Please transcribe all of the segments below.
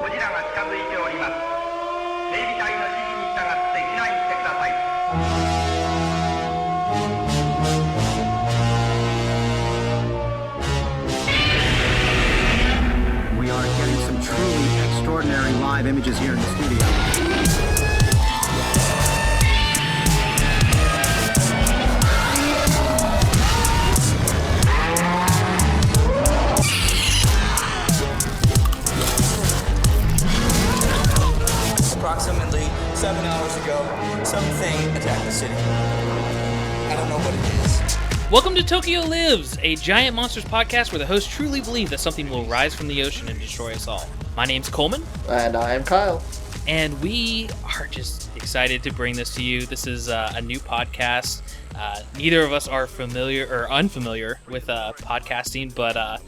ゴジラが近づいております。警備隊の指示に従って避難してください。We are getting some truly extraordinary live images here in the studio. Approximately 7 hours ago, something attacked the city. I don't know what it is. Welcome to Tokyo Lives, a Giant Monsters podcast where the hosts truly believe that something will rise from the ocean and destroy us all. My name's Coleman. And I am Kyle. And we are just excited to bring this to you. This is a new podcast. Neither of us are familiar or unfamiliar with podcasting, but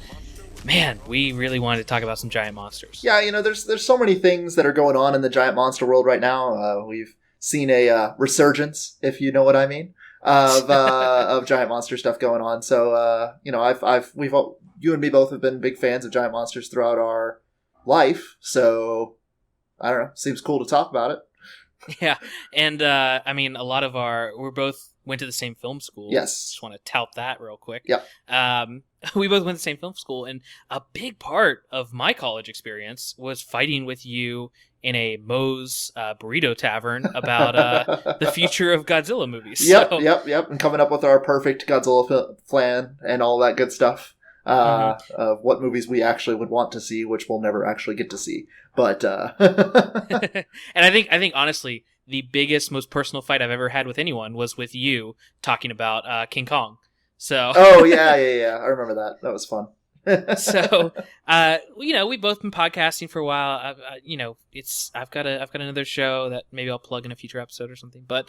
man, we really wanted to talk about some giant monsters. Yeah, you know, there's so many things that are going on in the giant monster world right now. We've seen a resurgence, if you know what I mean, of giant monster stuff going on. So, you know, you and me both have been big fans of giant monsters throughout our life. So, I don't know, seems cool to talk about it. Yeah, and I mean, we both went to the same film school. Yes. Just want to tout that real quick. Yep. We both went to the same film school, and a big part of my college experience was fighting with you in a Moe's burrito tavern about the future of Godzilla movies. Yep, and coming up with our perfect Godzilla plan and all that good stuff. Of what movies we actually would want to see, which we'll never actually get to see. But and I think honestly, the biggest, most personal fight I've ever had with anyone was with you talking about King Kong. So oh yeah, I remember that. That was fun. So you know, we've both been podcasting for a while. You know, I've got another show that maybe I'll plug in a future episode or something. But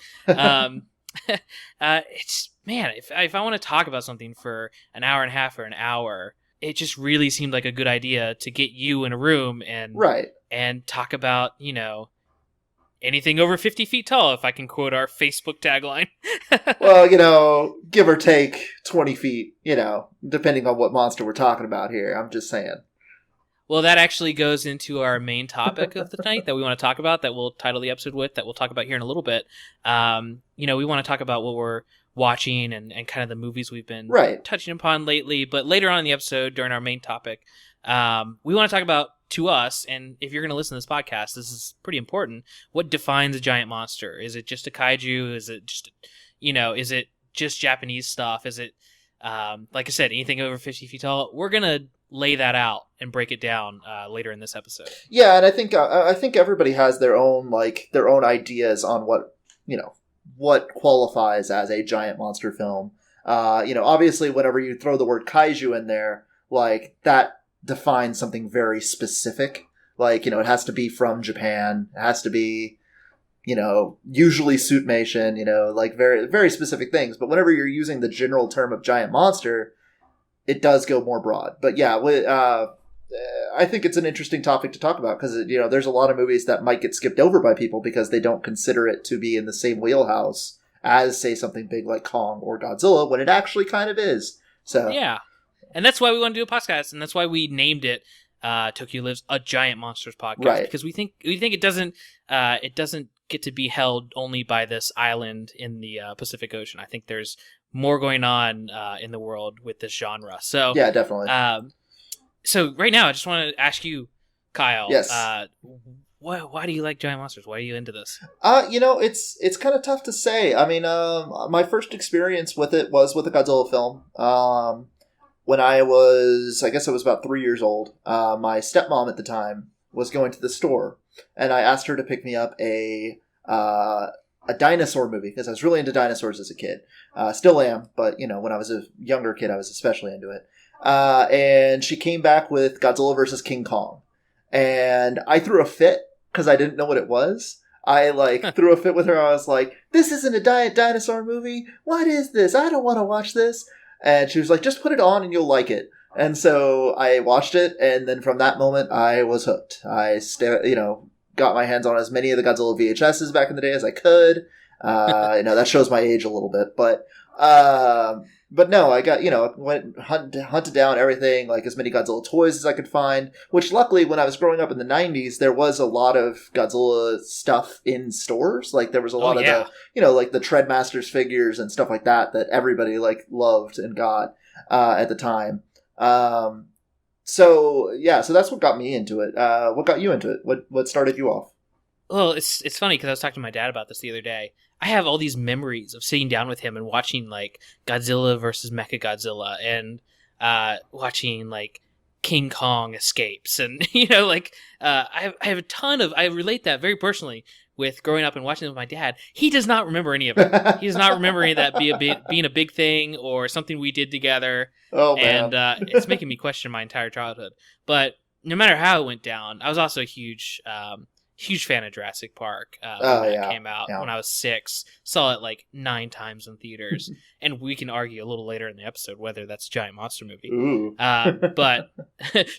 it's, man, if I want to talk about something for an hour and a half or an hour, it just really seemed like a good idea to get you in a room and talk about, you know, anything over 50 feet tall, if I can quote our Facebook tagline. Well, you know, give or take 20 feet, you know, depending on what monster we're talking about here. I'm just saying. Well, that actually goes into our main topic of the night that we want to talk about, that we'll title the episode with, that we'll talk about here in a little bit. You know, we want to talk about what we're watching and kind of the movies we've been touching upon lately. But later on in the episode, during our main topic, we want to talk about, to us, and if you're going to listen to this podcast, this is pretty important, what defines a giant monster? Is it just a kaiju? Is it just, you know, is it just Japanese stuff? Is it, like I said, anything over 50 feet tall? We're going to lay that out and break it down later in this episode. Yeah, and I think everybody has their own ideas on what, you know, what qualifies as a giant monster film. You know, obviously, whenever you throw the word kaiju in there, like, that defines something very specific. Like, you know, it has to be from Japan. It has to be, you know, usually suitmation, you know, like very, very specific things. But whenever you're using the general term of giant monster, it does go more broad. But yeah, I think it's an interesting topic to talk about because, you know, there's a lot of movies that might get skipped over by people because they don't consider it to be in the same wheelhouse as, say, something big like Kong or Godzilla, when it actually kind of is. So yeah. And that's why we want to do a podcast, and that's why we named it Tokyo Lives, a Giant Monsters podcast, right? Because we think it doesn't get to be held only by this island in the Pacific Ocean. I think there's more going on in the world with this genre. So yeah, definitely. So right now, I just want to ask you, Kyle. Yes. Why do you like giant monsters? Why are you into this? You know, it's kind of tough to say. I mean, my first experience with it was with a Godzilla film. When I was about 3 years old, my stepmom at the time was going to the store, and I asked her to pick me up a dinosaur movie because I was really into dinosaurs as a kid. Still am, but, you know, when I was a younger kid, I was especially into it. And she came back with Godzilla vs. King Kong, and I threw a fit because I didn't know what it was. I threw a fit with her. I was like, "This isn't a dinosaur movie. What is this? I don't want to watch this." And she was like, "Just put it on and you'll like it." And so I watched it, and then from that moment, I was hooked. I got my hands on as many of the Godzilla VHSs back in the day as I could. You know, that shows my age a little bit, but But no, I got, went hunted down everything, like as many Godzilla toys as I could find, which luckily when I was growing up in the 90s, there was a lot of Godzilla stuff in stores. Like there was a lot of the, like the Treadmasters figures and stuff like that everybody like loved and got at the time. So that's what got me into it. What got you into it? What started you off? Well, it's funny because I was talking to my dad about this the other day. I have all these memories of sitting down with him and watching like Godzilla versus Mechagodzilla and watching like King Kong escapes, and I have a ton of. I relate that very personally with growing up and watching it with my dad. He does not remember any of it. He does not remember any of that being a big thing or something we did together. Oh man, and it's making me question my entire childhood. But no matter how it went down, I was also a huge fan of Jurassic Park when it came out when I was 6. Saw it like 9 times in theaters, and we can argue a little later in the episode whether that's a giant monster movie. But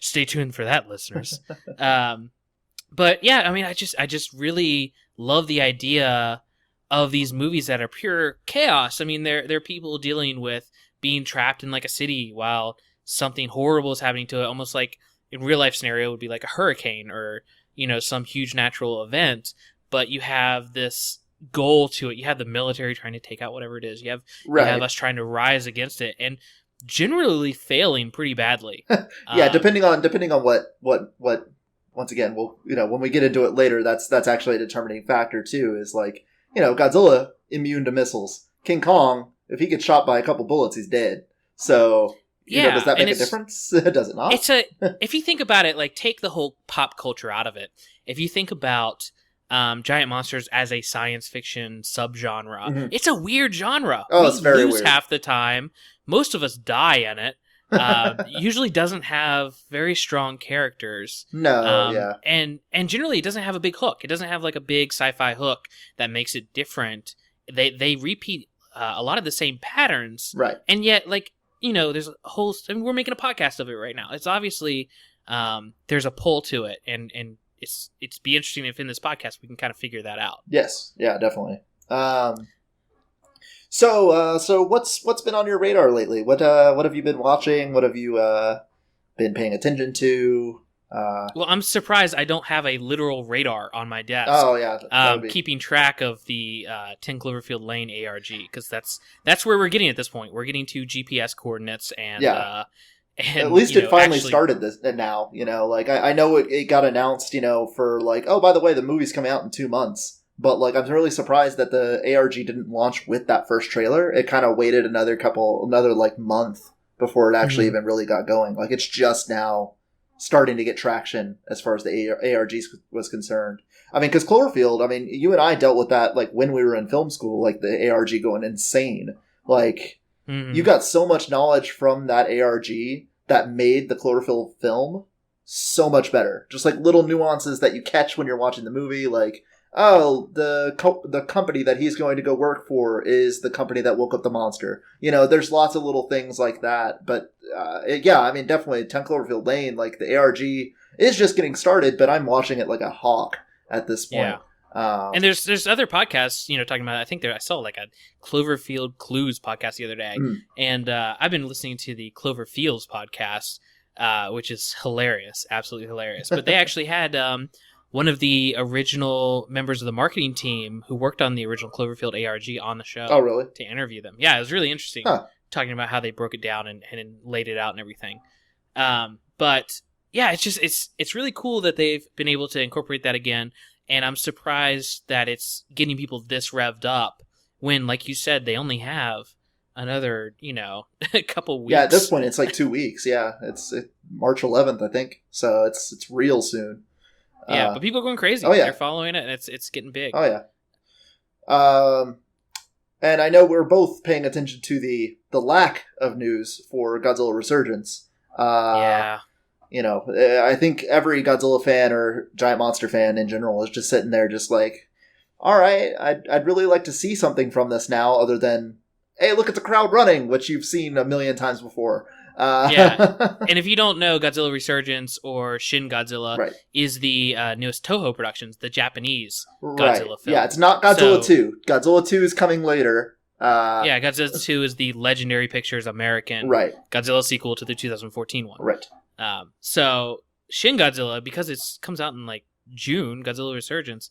stay tuned for that, listeners. But yeah, I mean, I just really love the idea of these movies that are pure chaos. I mean, they're people dealing with being trapped in like a city while something horrible is happening to it, almost like in real life scenario would be like a hurricane or some huge natural event, but you have this goal to it. You have the military trying to take out whatever it is. You have us trying to rise against it and generally failing pretty badly. Depending on what once again, we'll, when we get into it later, that's actually a determining factor too, is like, Godzilla immune to missiles. King Kong, if he gets shot by a couple bullets, he's dead. So does that make a difference? Does it not? If you think about it, like take the whole pop culture out of it. If you think about giant monsters as a science fiction subgenre, it's a weird genre. Oh, it's very weird. Half the time. Most of us die in it. Usually doesn't have very strong characters. No, and generally it doesn't have a big hook. It doesn't have like a big sci-fi hook that makes it different. They repeat a lot of the same patterns, right? And yet, like, there's a whole. I mean, we're making a podcast of it right now. It's obviously there's a pull to it, and it's be interesting if in this podcast we can kind of figure that out. Yes, yeah, definitely. So what's been on your radar lately? What have you been watching? What have you been paying attention to? Well, I'm surprised I don't have a literal radar on my desk. Oh yeah, keeping track of the 10 Cloverfield Lane ARG, because that's where we're getting at this point. We're getting to GPS coordinates and at least it finally started this now. Like I know it got announced. For like, oh, by the way, the movie's coming out in 2 months. But like, I'm really surprised that the ARG didn't launch with that first trailer. It kind of waited another like month before it actually even really got going. Like it's just now starting to get traction as far as the ARG was concerned. I mean, because Cloverfield, I mean, you and I dealt with that like when we were in film school, like the ARG going insane. Like you got so much knowledge from that ARG that made the Cloverfield film so much better. Just like little nuances that you catch when you're watching the movie, like, oh, the company that he's going to go work for is the company that woke up the monster. There's lots of little things like that. But I mean, definitely 10 Cloverfield Lane, like the ARG is just getting started, but I'm watching it like a hawk at this point. Yeah. And there's other podcasts, talking about, I saw like a Cloverfield Clues podcast the other day. And I've been listening to the Cloverfields podcast, which is hilarious, absolutely hilarious. But they actually had one of the original members of the marketing team who worked on the original Cloverfield ARG on the show. Oh, really? To interview them. Yeah, it was really interesting talking about how they broke it down and laid it out and everything. But yeah, it's really cool that they've been able to incorporate that again. And I'm surprised that it's getting people this revved up when, like you said, they only have another, a couple weeks. Yeah, at this point, it's like 2 weeks. Yeah, it's March 11th, I think. So it's real soon. Yeah, but people are going crazy. Oh, yeah. They're following it, and it's getting big. Oh, yeah. And I know we're both paying attention to the lack of news for Godzilla Resurgence. Yeah. I think every Godzilla fan or giant monster fan in general is just sitting there just like, all right, I'd really like to see something from this now other than, hey, look at the crowd running, which you've seen a million times before. Yeah, and if you don't know, Godzilla Resurgence or Shin Godzilla is the newest Toho Productions, the Japanese Godzilla film. Yeah, it's not Godzilla 2. Godzilla 2 is coming later. Yeah, Godzilla 2 is the Legendary Pictures American Right. Godzilla sequel to the 2014 one. Right. So Shin Godzilla, because it comes out in like June, Godzilla Resurgence,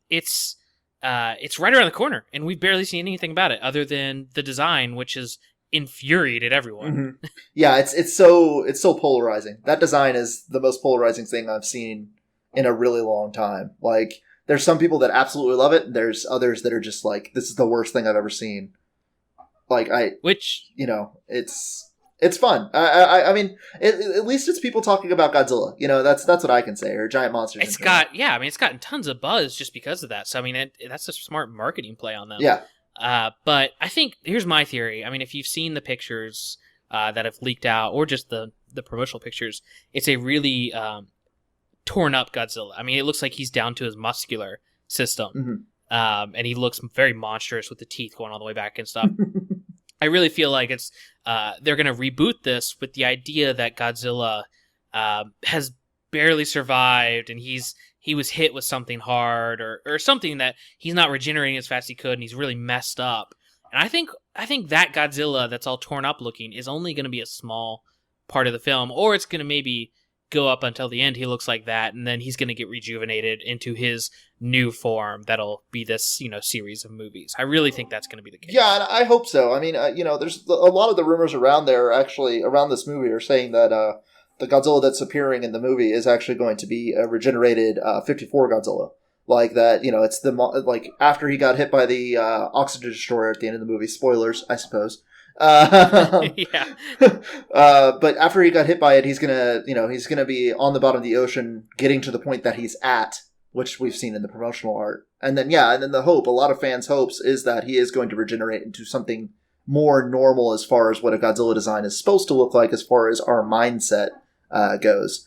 it's right around the corner, and we've barely seen anything about it other than the design, which has infuriated everyone. Mm-hmm. Yeah, it's so polarizing. That design is the most polarizing thing I've seen in a really long time. Like, there's some people that absolutely love it. There's others that are just like, this is the worst thing I've ever seen. Like, it's fun. I mean, at least it's people talking about Godzilla. That's what I can say, or giant monsters. It's gotten tons of buzz just because of that. So I mean, that's a smart marketing play on them. Yeah. But I think here's my theory. I mean, if you've seen the pictures that have leaked out, or just the promotional pictures, it's a really torn up Godzilla. I mean, it looks like he's down to his muscular system, and he looks very monstrous with the teeth going all the way back and stuff. I really feel like it's they're going to reboot this with the idea that Godzilla has barely survived, and he was hit with something hard or something that he's not regenerating as fast as he could, and he's really messed up. And I think that Godzilla that's all torn up looking is only going to be a small part of the film, or it's going to maybe go up until the end. He looks like that, and then he's going to get rejuvenated into his new form. That'll be this series of movies. I really think that's going to be the case. Yeah, and I hope so. I mean, there's a lot of the rumors around this movie are saying that the Godzilla that's appearing in the movie is actually going to be a regenerated 54 Godzilla. Like that, it's like after he got hit by the oxygen destroyer at the end of the movie. Spoilers, I suppose. Yeah. But after he got hit by it, he's gonna be on the bottom of the ocean, getting to the point that he's at, which we've seen in the promotional art. And then the hope, a lot of fans' hopes, is that he is going to regenerate into something more normal as far as what a Godzilla design is supposed to look like, as far as our mindset goes.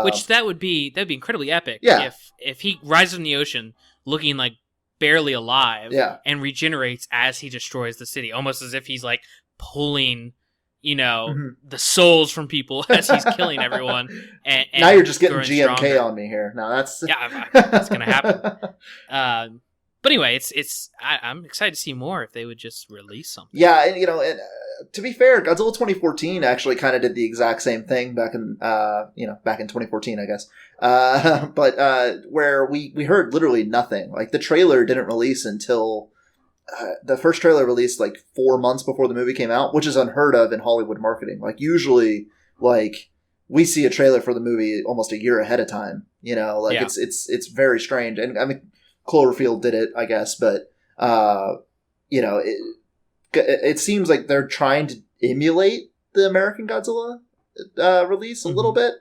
Which that'd be incredibly epic. Yeah. If he rises in the ocean looking like barely alive, yeah, and regenerates as he destroys the city, almost as if he's like pulling the souls from people as he's killing everyone. And now you're just getting GMK stronger on me here. No, that's that's gonna happen. But anyway, I'm excited to see more if they would just release something. Yeah, and to be fair, Godzilla 2014 actually kind of did the exact same thing back in 2014, I guess. But where we heard literally nothing. Like, the trailer didn't release until the first trailer released like 4 months before the movie came out, which is unheard of in Hollywood marketing. Like, usually, like, we see a trailer for the movie almost a year ahead of time. It's very strange. And I mean, Cloverfield did it, I guess, but it seems like they're trying to emulate the American Godzilla release a little bit,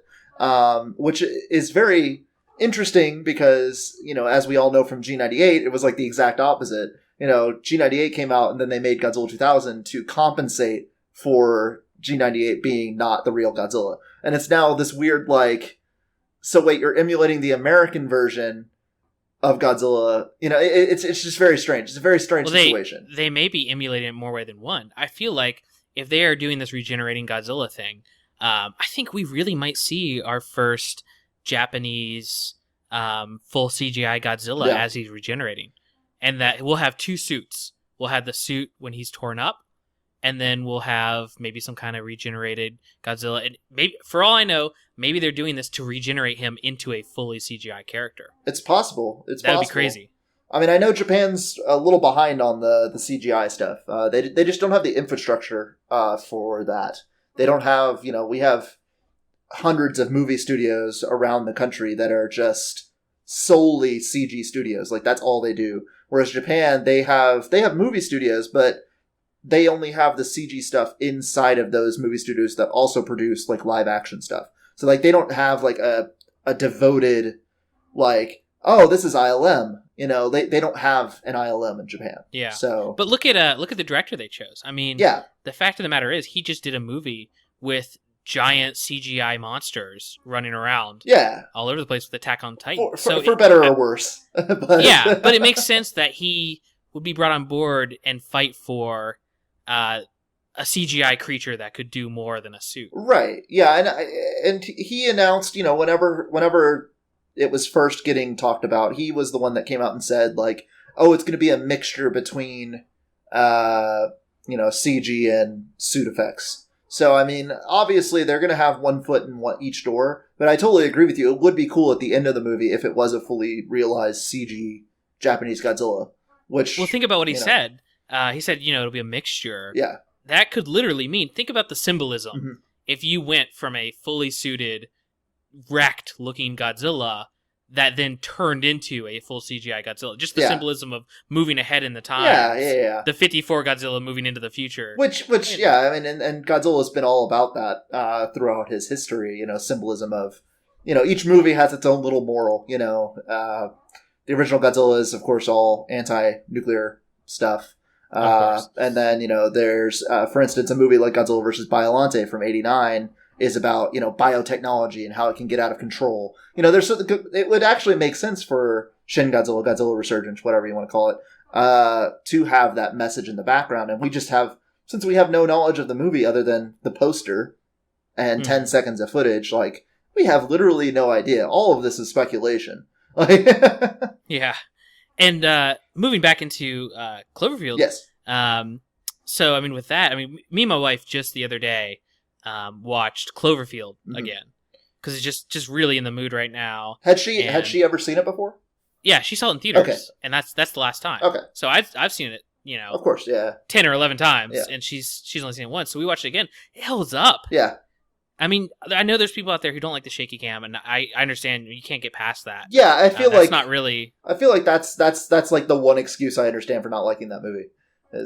which is very interesting because, as we all know from G98, it was like the exact opposite. G98 came out and then they made Godzilla 2000 to compensate for G98 being not the real Godzilla. And it's now this weird, like, so wait, you're emulating the American version of Godzilla. It's just very strange. It's a very strange situation. They may be emulating it in more way than one. I feel like if they are doing this regenerating Godzilla thing, I think we really might see our first Japanese full CGI Godzilla as he's regenerating. And that we'll have two suits. We'll have the suit when he's torn up, and then we'll have maybe some kind of regenerated Godzilla. And maybe, for all I know, maybe they're doing this to regenerate him into a fully CGI character. It's possible. That'd be crazy. I mean, I know Japan's a little behind on the CGI stuff. They just don't have the infrastructure for that. They don't have, we have hundreds of movie studios around the country that are just solely CG studios. Like, that's all they do. Whereas Japan, they have movie studios, but they only have the CG stuff inside of those movie studios that also produce, like, live action stuff. So, like, they don't have, like, a devoted, like, oh, this is ILM. They don't have an ILM in Japan. Yeah. So, but look at the director they chose. I mean, the fact of the matter is, he just did a movie with giant CGI monsters running around all over the place with Attack on Titan. For better or worse. But it makes sense that he would be brought on board and fight for a CGI creature that could do more than a suit. Right. Yeah, and he announced, whenever it was first getting talked about, he was the one that came out and said, like, oh, it's going to be a mixture between CG and suit effects. So, I mean, obviously they're going to have one foot in each door, but I totally agree with you. It would be cool at the end of the movie if it was a fully realized CG Japanese Godzilla. Which, well, think about what he said. He said, it'll be a mixture. Yeah. That could literally mean, think about the symbolism. Mm-hmm. If you went from a fully suited, wrecked-looking Godzilla that then turned into a full CGI Godzilla. Just the symbolism of moving ahead in the time. Yeah. The 54 Godzilla moving into the future. Which, I mean, and Godzilla's been all about that throughout his history, symbolism of, each movie has its own little moral, the original Godzilla is, of course, all anti-nuclear stuff. And then, there's, for instance, a movie like Godzilla vs. Biollante from '89 is about, biotechnology and how it can get out of control. It would actually make sense for Shin Godzilla, Godzilla Resurgence, whatever you want to call it, to have that message in the background. And we just have, since we have no knowledge of the movie other than the poster and 10 seconds of footage, like, we have literally no idea. All of this is speculation. Yeah. And moving back into Cloverfield. Yes. So, I mean, with that, me and my wife just the other day watched Cloverfield again. Because it's just really in the mood right now. Had she ever seen it before? Yeah, she saw it in theaters. Okay. And that's the last time. Okay. So I've seen it, of course, yeah. 10 or 11 times. Yeah. And she's only seen it once. So we watched it again. It holds up. Yeah. I mean, I know there's people out there who don't like the shaky cam, and I understand you can't get past that. Yeah, I feel that's not really. I feel like that's like the one excuse I understand for not liking that movie.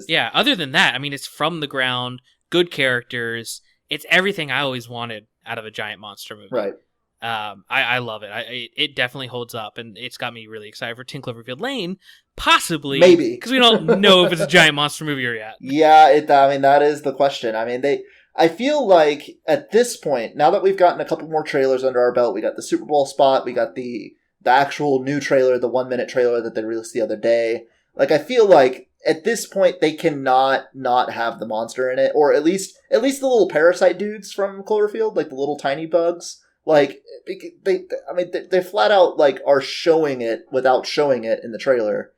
Yeah. Other than that, I mean, it's from the ground, good characters. It's everything I always wanted out of a giant monster movie. Right. I love it. It definitely holds up, and it's got me really excited for 10 Cloverfield Lane. Possibly, maybe, because we don't know if it's a giant monster movie or yet. Yeah, that is the question. I mean, I feel like at this point, now that we've gotten a couple more trailers under our belt, we got the Super Bowl spot, we got the actual new trailer, the 1-minute trailer that they released the other day. Like, I feel like at this point they cannot not have the monster in it, or at least the little parasite dudes from Cloverfield, like the little tiny bugs. Like, they flat out like are showing it without showing it in the trailer.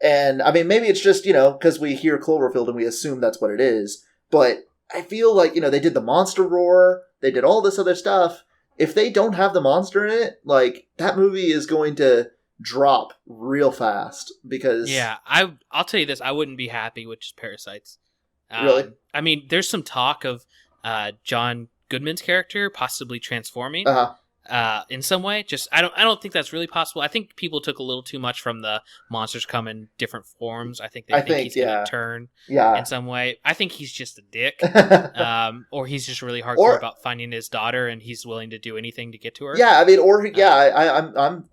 And I mean, maybe it's just, because we hear Cloverfield and we assume that's what it is, but I feel like, they did the monster roar, they did all this other stuff. If they don't have the monster in it, like, that movie is going to drop real fast because... Yeah, I'll tell you this, I wouldn't be happy with just parasites. Really? I mean, there's some talk of John Goodman's character possibly transforming in some way. Just I don't think that's really possible. I think people took a little too much from the monsters come in different forms. I think he's going to turn in some way. I think he's just a dick, or he's just really hardcore about finding his daughter, and he's willing to do anything to get to her. Yeah, I mean,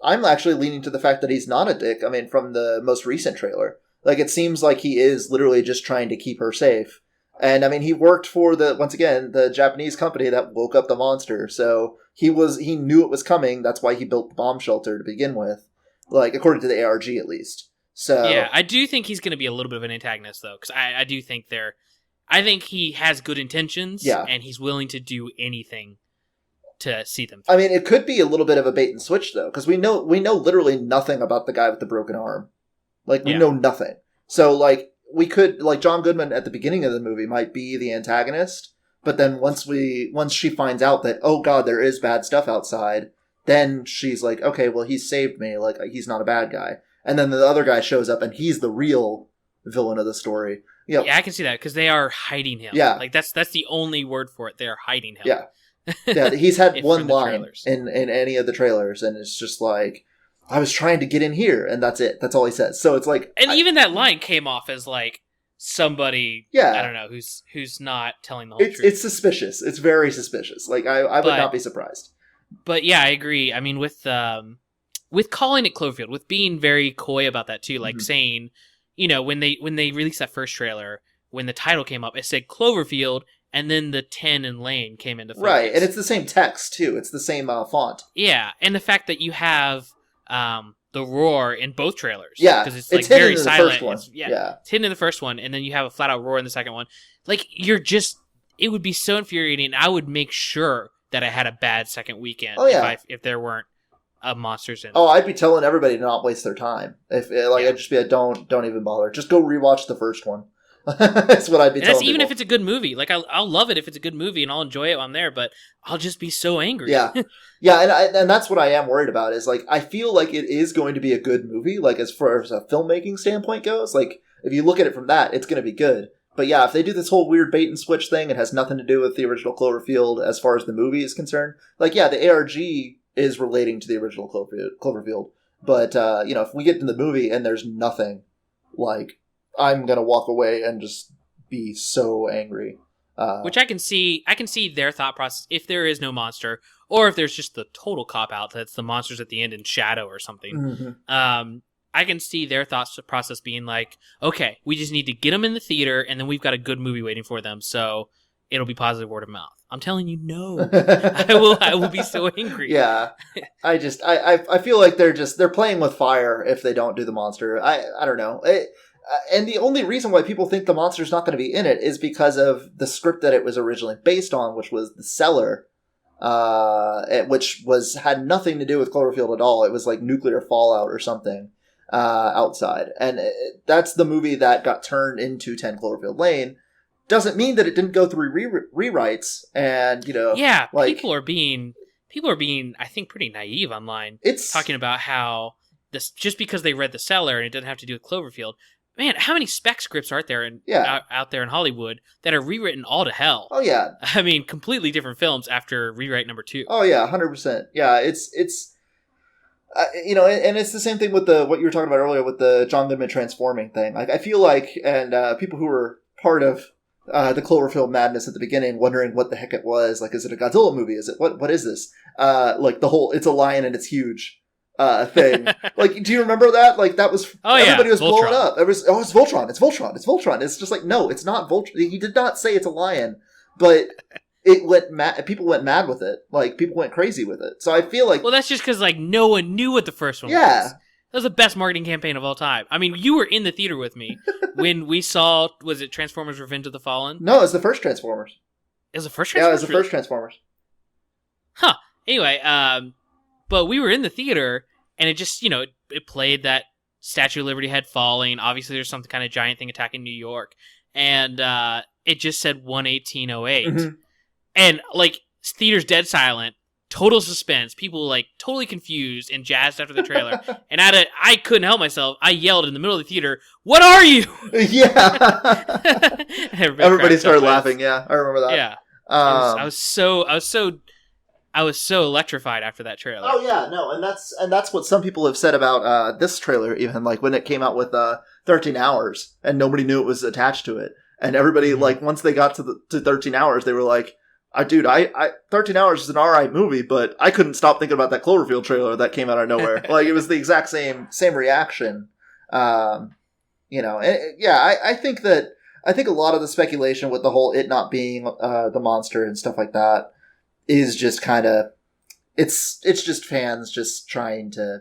I'm actually leaning to the fact that he's not a dick. I mean, from the most recent trailer, like, it seems like he is literally just trying to keep her safe. And I mean, he worked for the Japanese company that woke up the monster. So he knew it was coming. That's why he built the bomb shelter to begin with, like, according to the ARG at least. So yeah, I do think he's going to be a little bit of an antagonist though, because I do think I think he has good intentions. Yeah. And he's willing to do anything to see them through. I mean, it could be a little bit of a bait and switch though, because we know literally nothing about the guy with the broken arm. Like, we know nothing. So, like, we could, like, John Goodman at the beginning of the movie might be the antagonist, but then once she finds out that, oh god, there is bad stuff outside, then she's like, okay, well, he saved me, like, he's not a bad guy. And then the other guy shows up and he's the real villain of the story. Yeah, I can see that, because they are hiding him. Yeah. Like, that's the only word for it. They are hiding him. Yeah. Yeah, he's had one line in any of the trailers, and it's just like, I was trying to get in here, and that's it. That's all he says. So it's like... And even that line came off as, like, somebody, I don't know, who's not telling the whole truth. It's suspicious. It's very suspicious. Like, I would not be surprised. But yeah, I agree. I mean, with calling it Cloverfield, with being very coy about that, too, like saying, when they released that first trailer, when the title came up, it said Cloverfield, and then the 10 and Lane came into focus. Right, and it's the same text, too. It's the same font. Yeah, and the fact that you have... the roar in both trailers. Yeah. Because it's like very silent. It's hidden in the first one, and then you have a flat out roar in the second one. Like, it would be so infuriating. I would make sure that I had a bad second weekend if there weren't monsters in it. Oh, I'd be telling everybody to not waste their time. I'd just be like, don't even bother. Just go rewatch the first one. That's what I'd be And telling that's even people. if it's a good movie. Like, I'll love it if it's a good movie, and I'll enjoy it while I'm there, but I'll just be so angry. Yeah. Yeah, and that's what I am worried about, is, like, I feel like it is going to be a good movie, like, as far as a filmmaking standpoint goes. Like, if you look at it from that, it's going to be good. But yeah, if they do this whole weird bait and switch thing, it has nothing to do with the original Cloverfield as far as the movie is concerned. Like, yeah, the ARG is relating to the original Cloverfield. But, if we get in the movie and there's nothing, like, I'm going to walk away and just be so angry. Which I can see their thought process if there is no monster, or if there's just the total cop-out that's the monsters at the end in shadow or something. Mm-hmm. I can see their thought process being like, okay, we just need to get them in the theater, and then we've got a good movie waiting for them, so it'll be positive word of mouth. I'm telling you, no. I will be so angry. Yeah. I feel like they're playing with fire if they don't do the monster. I don't know. And the only reason why people think the monster's not going to be in it is because of the script that it was originally based on, which was The Cellar, which had nothing to do with Cloverfield at all. It was like nuclear fallout or something outside. And that's the movie that got turned into 10 Cloverfield Lane. Doesn't mean that it didn't go through rewrites and, Yeah, like, people are being, I think, pretty naive online. It's talking about how this, just because they read The Cellar and it doesn't have to do with Cloverfield. Man, how many spec scripts are there out there in Hollywood that are rewritten all to hell? Oh, yeah. I mean, completely different films after rewrite number 2. Oh, yeah, 100%. Yeah, it's and it's the same thing with what you were talking about earlier with the John Goodman transforming thing. Like, I feel like, and people who were part of the Cloverfield madness at the beginning, wondering what the heck it was. Like, is it a Godzilla movie? Is it what is this? Like the whole, it's a lion and it's huge thing. Like, do you remember that? Like, that was everybody was blowing up. It's Voltron. It's Voltron. It's Voltron. It's just like, no, it's not Voltron. He did not say it's a lion, but it went mad. People went mad with it. Like, people went crazy with it. So I feel like, well, that's just because like no one knew what the first one was. That was the best marketing campaign of all time. I mean, you were in the theater with me when we saw, was it Transformers Revenge of the Fallen? No, it was the first Transformers. It was the first Transformers? Yeah, it was the first Transformers. Huh. Anyway, but we were in the theater, and it just, it played that Statue of Liberty head falling. Obviously, there's some kind of giant thing attacking New York. And it just said 11808. Mm-hmm. And, like, theater's dead silent. Total suspense. People, like, totally confused and jazzed after the trailer. And I couldn't help myself. I yelled in the middle of the theater, "What are you?" Yeah. Everybody started laughing. Yeah, I remember that. Yeah. I was so electrified after that trailer. Oh yeah, no, and that's what some people have said about this trailer. Even like when it came out with 13 Hours, and nobody knew it was attached to it, and everybody like once they got to 13 Hours, they were like, "Dude, I 13 Hours is an alright movie, but I couldn't stop thinking about that Cloverfield trailer that came out of nowhere." Like, it was the exact same reaction. I think a lot of the speculation with the whole it not being the monster and stuff like that is just kind of, it's just fans just trying to,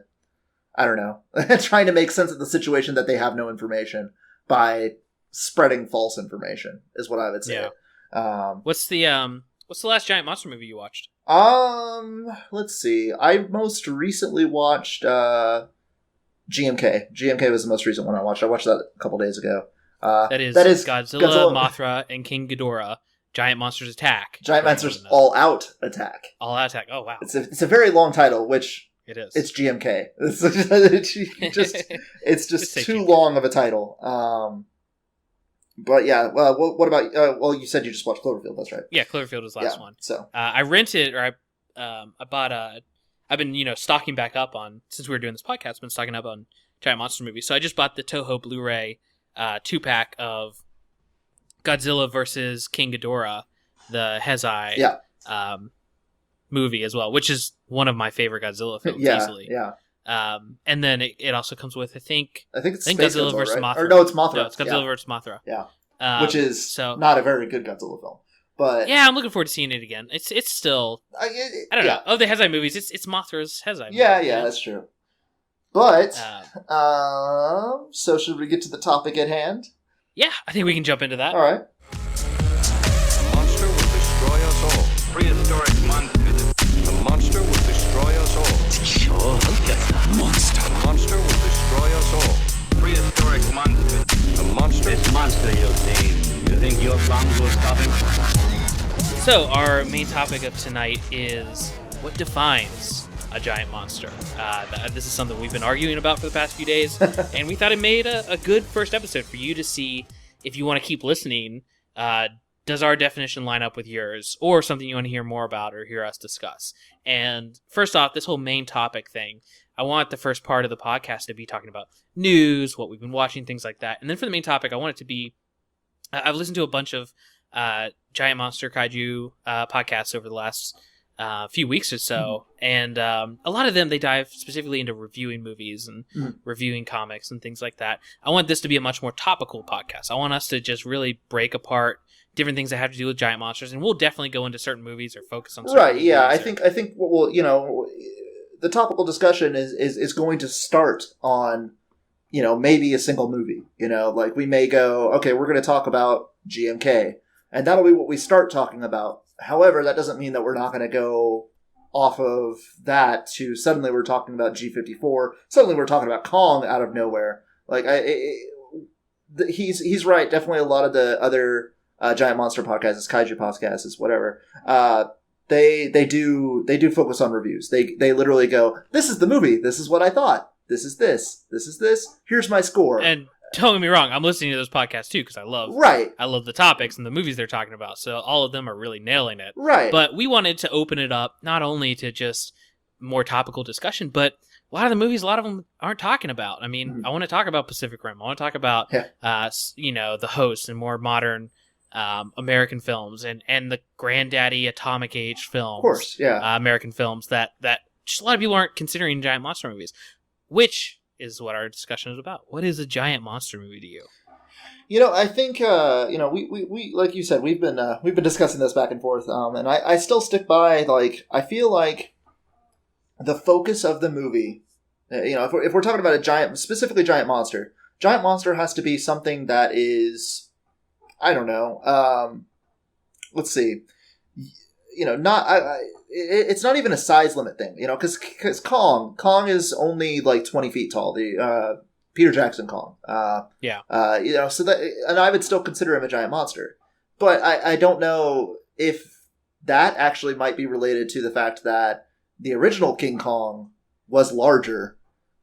I don't know, trying to make sense of the situation that they have no information by spreading false information is what I would say. Yeah. What's the last giant monster movie you watched? Let's see. I most recently watched GMK. GMK was the most recent one I watched. I watched that a couple days ago. That is Godzilla, Mothra, and King Ghidorah. Giant Monsters Attack. Giant Monsters All Out Attack. All Out Attack. Oh, wow. It's a very long title, which it is. It's GMK. It's just too long of a title. But yeah, well, what about? You said you just watched Cloverfield. That's right. Yeah, Cloverfield was the last one. So I rented, or I bought I've been stocking back up on, since we were doing this podcast. I've been stocking up on giant monster movies. So I just bought the Toho Blu-ray 2-pack of Godzilla versus King Ghidorah, the Heisei movie as well, which is one of my favorite Godzilla films easily. Yeah. And then it also comes with, I think it's Godzilla versus right? Mothra. Or no, it's Mothra. No, it's Godzilla versus Mothra. Yeah. Which is not a very good Godzilla film. But yeah, I'm looking forward to seeing it again. It's still I don't know. Of the Heisei movies, it's Mothra's Heisei movie. Yeah, that's true. But so should we get to the topic at hand? Yeah, I think we can jump into that. All right. The monster will destroy us all. Prehistoric monsters. The monster will destroy us all. Monster. The monster will destroy us all. Prehistoric monsters. The monster. This monster you see So, our main topic of tonight is what defines a giant monster. This is something we've been arguing about for the past few days, and we thought it made a good first episode for you to see if you want to keep listening. Does our definition line up with yours, or something you want to hear more about or hear us discuss? And first off, this whole main topic thing, I want the first part of the podcast to be talking about news, what we've been watching, things like that. And then for the main topic, I want it to be, I've listened to a bunch of giant monster kaiju podcasts over the last few weeks or so, and a lot of them, they dive specifically into reviewing movies and reviewing comics and things like that. I want this to be a much more topical podcast. I want us to just really break apart different things that have to do with giant monsters, and we'll definitely go into certain movies or focus on certain right. Yeah, I movies. think well, the topical discussion is going to start on, maybe a single movie. Like we may go, okay, we're going to talk about GMK, and that'll be what we start talking about. However, that doesn't mean that we're not going to go off of that to suddenly we're talking about G54. Suddenly we're talking about Kong out of nowhere. Like he's right. Definitely a lot of the other giant monster podcasts, kaiju podcasts, whatever. They do focus on reviews. They literally go, this is the movie. This is what I thought. This is this. This is this. Here's my score. And don't get me wrong, I'm listening to those podcasts too because I love the topics and the movies they're talking about. So all of them are really nailing it. Right. But we wanted to open it up not only to just more topical discussion, but a lot of the movies, a lot of them aren't talking about. I mean, I want to talk about Pacific Rim. I want to talk about, The Host and more modern American films and the granddaddy atomic age films. Of course, yeah. American films that just a lot of people aren't considering giant monster movies, which is what our discussion is about. What is a giant monster movie to you? I think we like you said, we've been discussing this back and forth, and I still stick by, like, I feel like the focus of the movie, if we're talking about specifically giant monster has to be something that is, I don't know, let's see, it's not even a size limit thing, because Kong is only like 20 feet tall, the Peter Jackson Kong. So that, and I would still consider him a giant monster. But I don't know if that actually might be related to the fact that the original King Kong was larger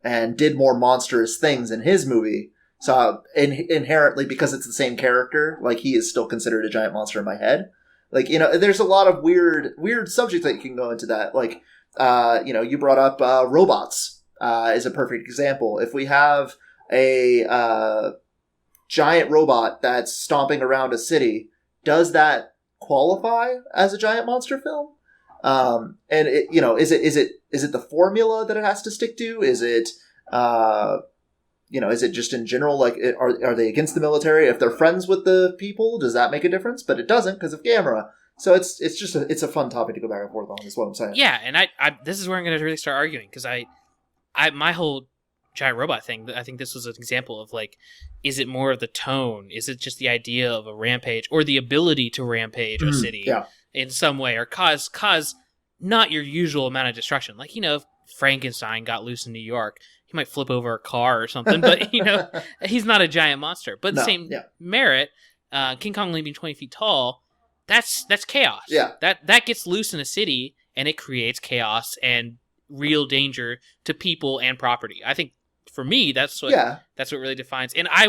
and did more monstrous things in his movie. So inherently, because it's the same character, like, he is still considered a giant monster in my head. Like, there's a lot of weird subjects that you can go into that. Like, you brought up robots is a perfect example. If we have a giant robot that's stomping around a city, does that qualify as a giant monster film? And is it the formula that it has to stick to? Is it is it just in general, like, are they against the military? If they're friends with the people, does that make a difference? But it doesn't because of camera. So it's just it's a fun topic to go back and forth on, is what I'm saying. Yeah, and I this is where I'm going to really start arguing, because I my whole giant robot thing, I think this was an example of, like, is it more of the tone? Is it just the idea of a rampage or the ability to rampage a city in some way, or cause not your usual amount of destruction? Like, if Frankenstein got loose in New York, he might flip over a car or something, but he's not a giant monster. But the same merit, King Kong only being 20 feet tall, that's chaos. Yeah. That gets loose in a city, and it creates chaos and real danger to people and property. I think for me, that's what really defines. And I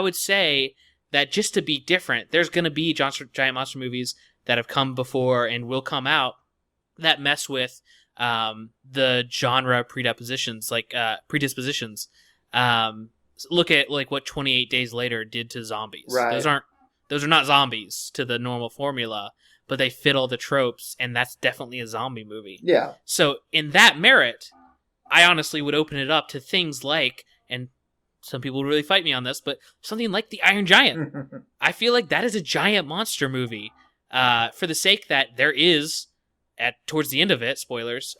would say that just to be different, there's going to be giant monster movies that have come before and will come out that mess with the genre predispositions. Look at, like, what 28 Days Later did to zombies. Right. Those are not zombies to the normal formula, but they fit all the tropes, and that's definitely a zombie movie. Yeah. So in that merit, I honestly would open it up to things like, and some people would really fight me on this, but something like The Iron Giant. I feel like that is a giant monster movie, for the sake that there is, towards the end of it, spoilers,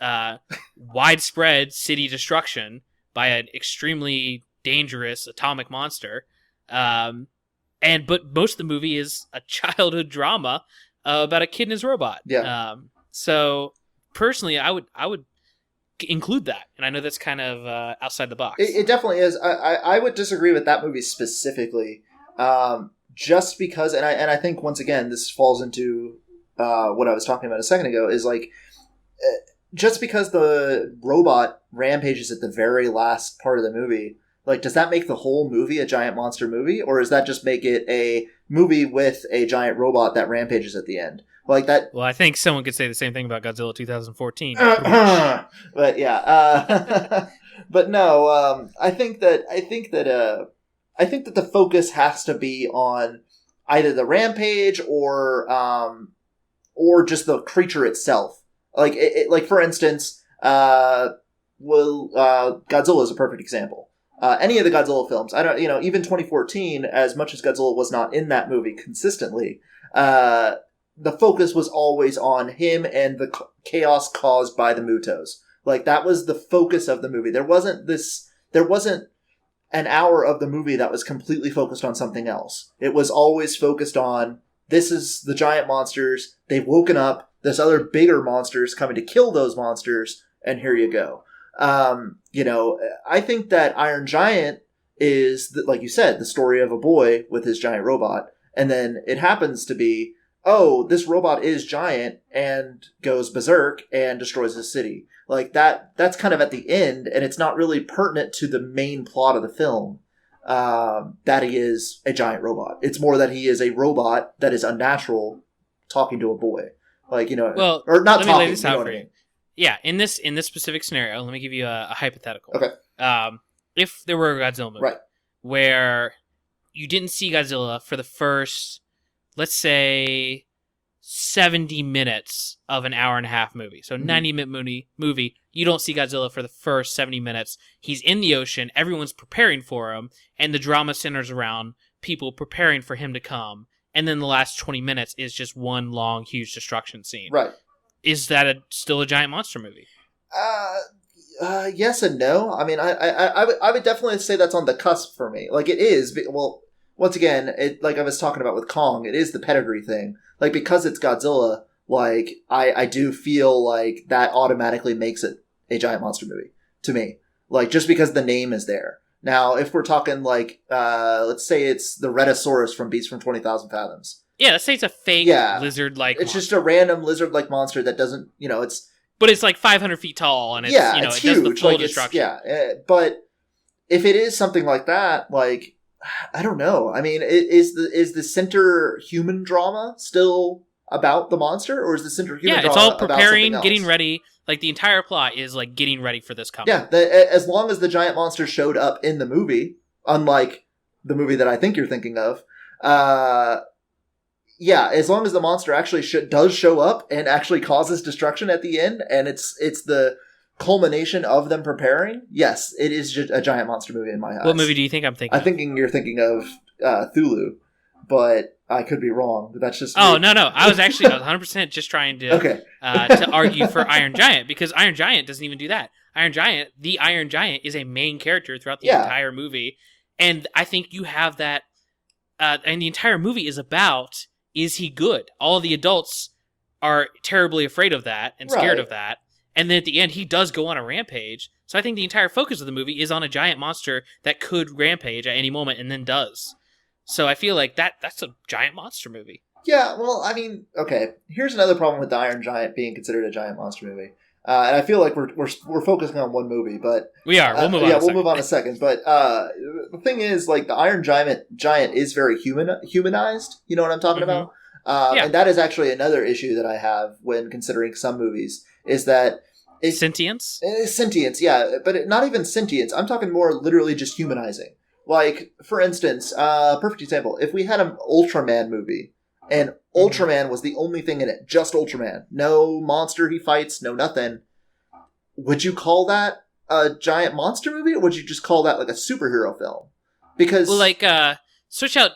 widespread city destruction by an extremely dangerous atomic monster. But most of the movie is a childhood drama about a kid and his robot. Yeah. So personally, I would include that, and I know that's kind of outside the box. It definitely is. I would disagree with that movie specifically, just because, and I think once again this falls into what I was talking about a second ago, is like, just because the robot rampages at the very last part of the movie, like, does that make the whole movie a giant monster movie, or does that just make it a movie with a giant robot that rampages at the end? Like that. Well, I think someone could say the same thing about Godzilla 2014. But yeah, but no, I think that the focus has to be on either the rampage or just the creature itself. Like like for instance, Godzilla is a perfect example. Any of the Godzilla films, I don't, even 2014, as much as Godzilla was not in that movie consistently, the focus was always on him and the chaos caused by the Mutos. Like, that was the focus of the movie. There wasn't an hour of the movie that was completely focused on something else. It was always focused on, this is the giant monsters, they've woken up, there's other bigger monsters coming to kill those monsters, and here you go. I think that Iron Giant is, like you said, the story of a boy with his giant robot, and then it happens to be, oh, this robot is giant and goes berserk and destroys the city. Like, that's kind of at the end, and it's not really pertinent to the main plot of the film, that he is a giant robot. It's more that he is a robot that is unnatural talking to a boy. Like, well, or not let talking, me lay this out what for I you. mean. Yeah, in this specific scenario, let me give you a hypothetical. Okay. If there were a Godzilla movie, Right. where you didn't see Godzilla for the first, let's say, 70 minutes of an hour and a half movie. So 90-minute movie, you don't see Godzilla for the first 70 minutes. He's in the ocean, everyone's preparing for him, and the drama centers around people preparing for him to come. And then the last 20 minutes is just one long, huge destruction scene. Right. Is that still a giant monster movie? Yes and no. I mean, I would definitely say that's on the cusp for me. Like, it is. Well, once again, like I was talking about with Kong, it is the pedigree thing. Like, because it's Godzilla, like, I do feel like that automatically makes it a giant monster movie to me. Like, just because the name is there. Now, if we're talking like, let's say it's the Rhedosaurus from Beast from 20,000 Fathoms. Yeah, let's say it's a fake lizard-like It's monster. just a random lizard-like monster that doesn't, it's... But it's like 500 feet tall, and it's, it's it huge. does the full like, destruction. But if it is something like that, like, I don't know. I mean, is the center human drama still about the monster, or is the center human drama it's all about something preparing, else? getting ready. Like, the entire plot is, like, getting ready for this coming. Yeah, as long as the giant monster showed up in the movie, unlike the movie that I think you're thinking of, as long as the monster actually does show up and actually causes destruction at the end, and it's the culmination of them preparing, yes, it is just a giant monster movie in my eyes. What movie do you think I'm thinking of? You're thinking of Thulu, but I could be wrong. But that's just Oh, me. no. I was 100% just trying to to argue for Iron Giant, because Iron Giant doesn't even do that. The Iron Giant is a main character throughout the entire movie, and I think you have that, and the entire movie is about, is he good? All the adults are terribly afraid of that and scared of that, and then at the end, he does go on a rampage. So I think the entire focus of the movie is on a giant monster that could rampage at any moment and then does. So I feel like that's a giant monster movie. Yeah, well, I mean, okay. Here's another problem with the Iron Giant being considered a giant monster movie, and I feel like we're focusing on one movie, but we are. We'll move on. We'll move on in a second. But the thing is, like, the Iron Giant is very humanized. You know what I'm talking about? And that is actually another issue that I have when considering some movies, is that sentience. Sentience, yeah, but not even sentience. I'm talking more literally just humanizing. Like, for instance, perfect example, if we had an Ultraman movie, and Ultraman was the only thing in it, just Ultraman, no monster he fights, no nothing, would you call that a giant monster movie, or would you just call that like a superhero film? Because... Well, like, switch out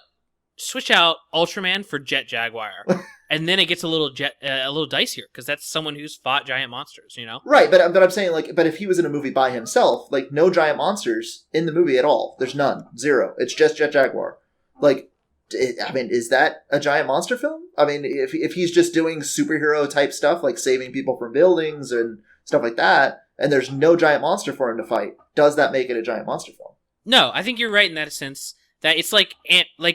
Ultraman for Jet Jaguar, and then it gets a little dicier, because that's someone who's fought giant monsters, you know? Right, but I'm saying, like, but if he was in a movie by himself, like, no giant monsters in the movie at all. There's none. Zero. It's just Jet Jaguar. Like, I mean, is that a giant monster film? I mean, if he's just doing superhero type stuff, like saving people from buildings and stuff like that, and there's no giant monster for him to fight, does that make it a giant monster film? No, I think you're right in that sense. That it's like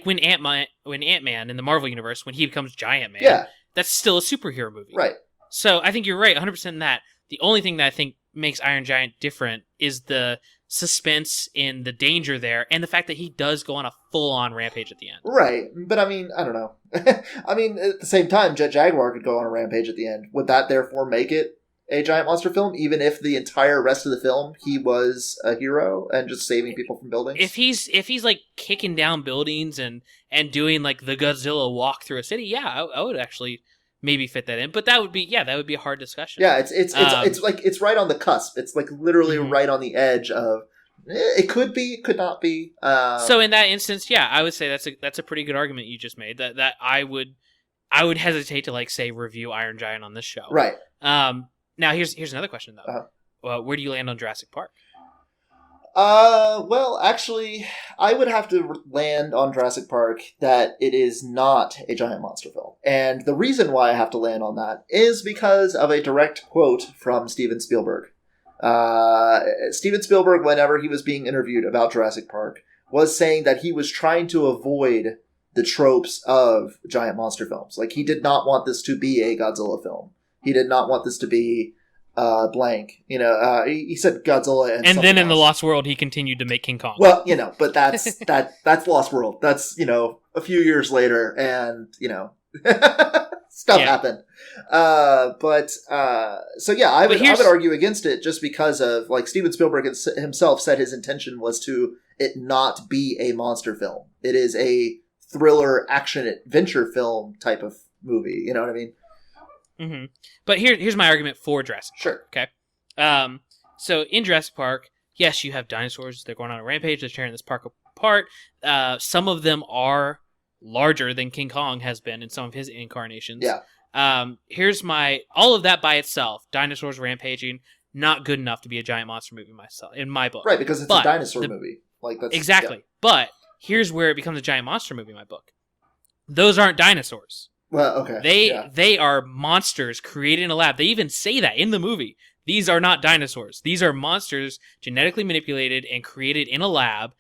when Ant-Man in the Marvel universe, when he becomes Giant Man. Yeah. that's still a superhero movie. Right. So I think you're right, 100% in that. The only thing that I think makes Iron Giant different is the suspense in the danger there, and the fact that he does go on a full-on rampage at the end. Right. But I mean, I don't know. I mean, at the same time, Jet Jaguar could go on a rampage at the end. Would that therefore make it a giant monster film, even if the entire rest of the film he was a hero and just saving people from buildings? If he's like kicking down buildings and doing like the Godzilla walk through a city, yeah, I would actually maybe fit that in. But that would be a hard discussion. Yeah, it's like it's right on the cusp. It's like literally right on the edge of it could be, it could not be. So in that instance, yeah, I would say that's a pretty good argument you just made. That I would hesitate to like say review Iron Giant on this show. Right. Now here's another question though. Where do you land on Jurassic Park? Well, actually, I would have to land on Jurassic Park that it is not a giant monster film. And the reason why I have to land on that is because of a direct quote from Steven Spielberg. Steven Spielberg, whenever he was being interviewed about Jurassic Park, was saying that he was trying to avoid the tropes of giant monster films. Like, he did not want this to be a Godzilla film. He did not want this to be blank. You know, he said Godzilla and then in else. The Lost World, he continued to make King Kong. Well, you know, but that's Lost World. That's, you know, a few years later, and, you know, stuff happened. So yeah, I would argue against it just because of, like, Steven Spielberg himself said his intention was to it not be a monster film. It is a thriller action adventure film type of movie. You know what I mean? Mm-hmm. But here's my argument for Jurassic Park. Sure. Okay. So in Jurassic Park, yes, you have dinosaurs. They're going on a rampage. They're tearing this park apart. Some of them are larger than King Kong has been in some of his incarnations. Yeah. Here's all of that by itself. Dinosaurs rampaging, not good enough to be a giant monster movie in my book. Right, because it's a dinosaur movie. Like, that's exactly. Yeah. But here's where it becomes a giant monster movie in my book. Those aren't dinosaurs. Well, okay. They are monsters created in a lab. They even say that in the movie. These are not dinosaurs. These are monsters genetically manipulated and created in a lab,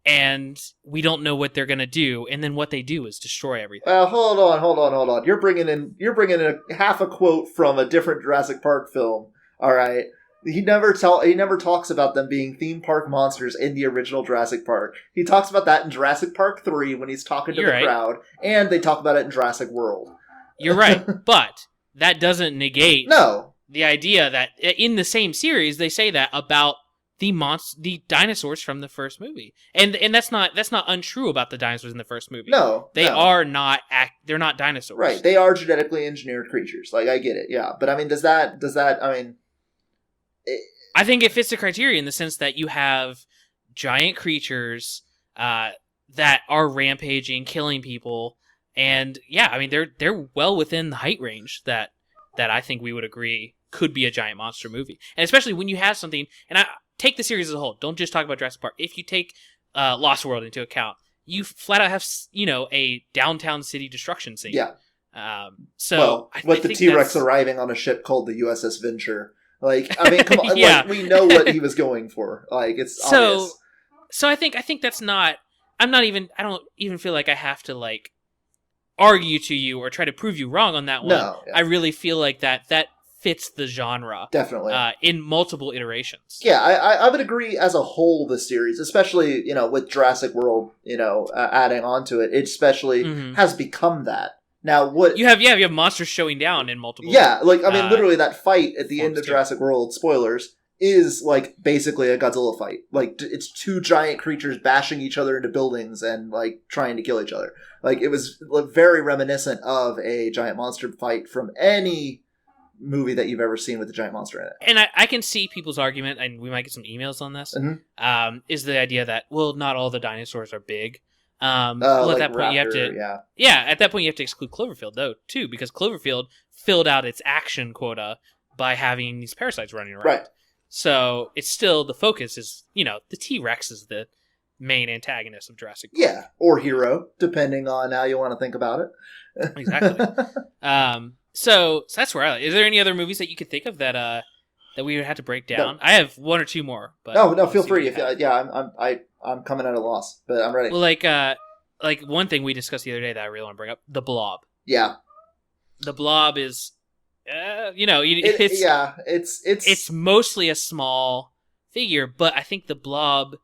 and we don't know what they're going to do, and then what they do is destroy everything. Hold on. You're bringing in a half a quote from a different Jurassic Park film. All right. He never talks about them being theme park monsters in the original Jurassic Park. He talks about that in Jurassic Park 3 when he's talking to the crowd, and they talk about it in Jurassic World. You're right, but that doesn't negate the idea that in the same series they say that about the dinosaurs from the first movie, and that's not untrue about the dinosaurs in the first movie. No, are not. They're not dinosaurs. Right, they are genetically engineered creatures. Like, I get it, yeah, but I mean, does that? I mean. I think it fits the criteria in the sense that you have giant creatures that are rampaging, killing people, and yeah, I mean they're well within the height range that I think we would agree could be a giant monster movie, and especially when you have something. And I take the series as a whole. Don't just talk about Jurassic Park. If you take Lost World into account, you flat out have a downtown city destruction scene. Yeah. With the T-Rex arriving on a ship called the USS Venture. Like, I mean, come on, yeah. Like, we know what he was going for. Like, it's obvious. So I think that's not. I don't even feel like I have to like argue to you or try to prove you wrong on that one. No, yeah. I really feel like that fits the genre definitely in multiple iterations. Yeah, I would agree as a whole. The series, especially with Jurassic World, adding on to it, especially has become that. Now, what you have monsters showing down in multiple. Yeah, like, I mean, literally that fight at the end of Jurassic World, spoilers, is like basically a Godzilla fight. Like, it's two giant creatures bashing each other into buildings and like trying to kill each other. Like, it was very reminiscent of a giant monster fight from any movie that you've ever seen with a giant monster in it. And I can see people's argument, and we might get some emails on this. Is the idea that not all the dinosaurs are big. At that point you have to at that point you have to exclude Cloverfield though too, because Cloverfield filled out its action quota by having these parasites running around. Right. So it's still, the focus is the T-Rex is the main antagonist of Jurassic Park. Yeah, or hero, depending on how you want to think about it. Exactly. So that's where I like. Is there any other movies that you could think of that we would have to break down? No. I have one or two more. But no, feel free. I'm coming at a loss, but I'm ready. Well, like one thing we discussed the other day that I really want to bring up, the Blob. Yeah. the Blob is, it's mostly a small figure, but I think the Blob,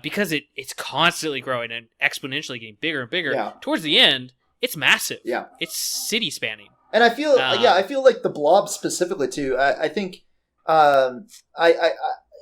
because it's constantly growing and exponentially getting bigger and bigger, towards the end, it's massive. Yeah. It's city spanning. And I feel, I feel like the Blob specifically too. I think, I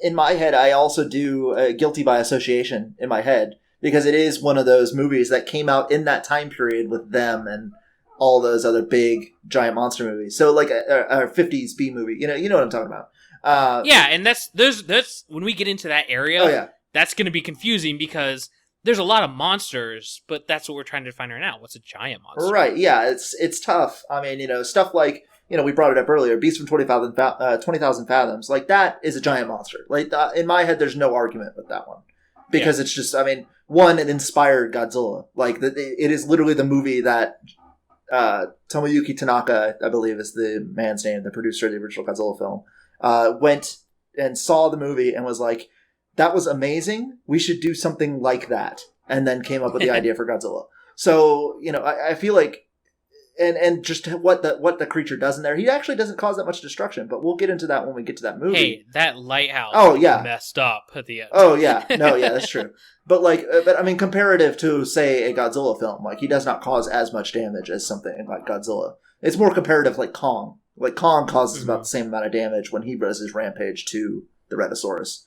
in my head, I also do guilty by association in my head, because it is one of those movies that came out in that time period with them and all those other big giant monster movies. So like a 50s B movie, you know what I'm talking about. And that's when we get into that area. That's going to be confusing because there's a lot of monsters, but that's what we're trying to define right now. What's a giant monster? Right. Yeah. It's tough. I mean, stuff like, we brought it up earlier, Beast from 20,000 Fathoms. Like, that is a giant monster. Like, in my head, there's no argument with that one. Because it's just, I mean, one, it inspired Godzilla. Like, it is literally the movie that Tomoyuki Tanaka, I believe is the man's name, the producer of the original Godzilla film, went and saw the movie and was like, that was amazing. We should do something like that. And then came up with the idea for Godzilla. So, I feel like, and just what the creature does in there, he actually doesn't cause that much destruction, but we'll get into that when we get to that movie. Hey, that lighthouse messed up at the end. Oh, yeah. No, yeah, that's true. But I mean, comparative to, say, a Godzilla film, like, he does not cause as much damage as something like Godzilla. It's more comparative like Kong. Like, Kong causes about the same amount of damage when he does his rampage to the Rhedosaurus.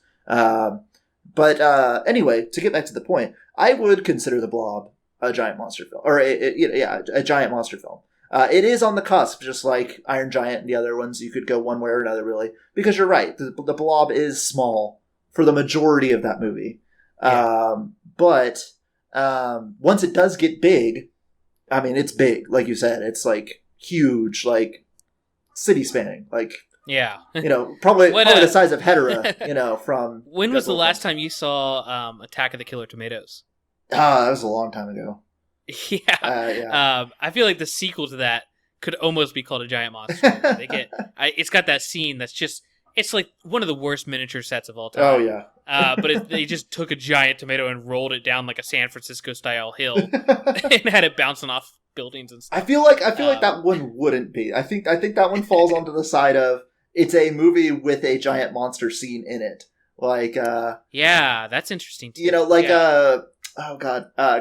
But anyway, to get back to the point, I would consider The Blob a giant monster film, or a giant monster film. It is on the cusp, just like Iron Giant and the other ones. You could go one way or another, really, because you're right. The Blob is small for the majority of that movie, but once it does get big, I mean, it's big, like you said. It's like huge, like city spanning, like. Yeah. Probably the size of Hedera, from... When was the last time you saw Attack of the Killer Tomatoes? That was a long time ago. Yeah. I feel like the sequel to that could almost be called a giant monster. It's got that scene that's just... It's like one of the worst miniature sets of all time. Oh, yeah. But they just took a giant tomato and rolled it down like a San Francisco-style hill and had it bouncing off buildings and stuff. I feel like that one wouldn't be. I think that one falls onto the side of... It's a movie with a giant monster scene in it. Like, that's interesting too.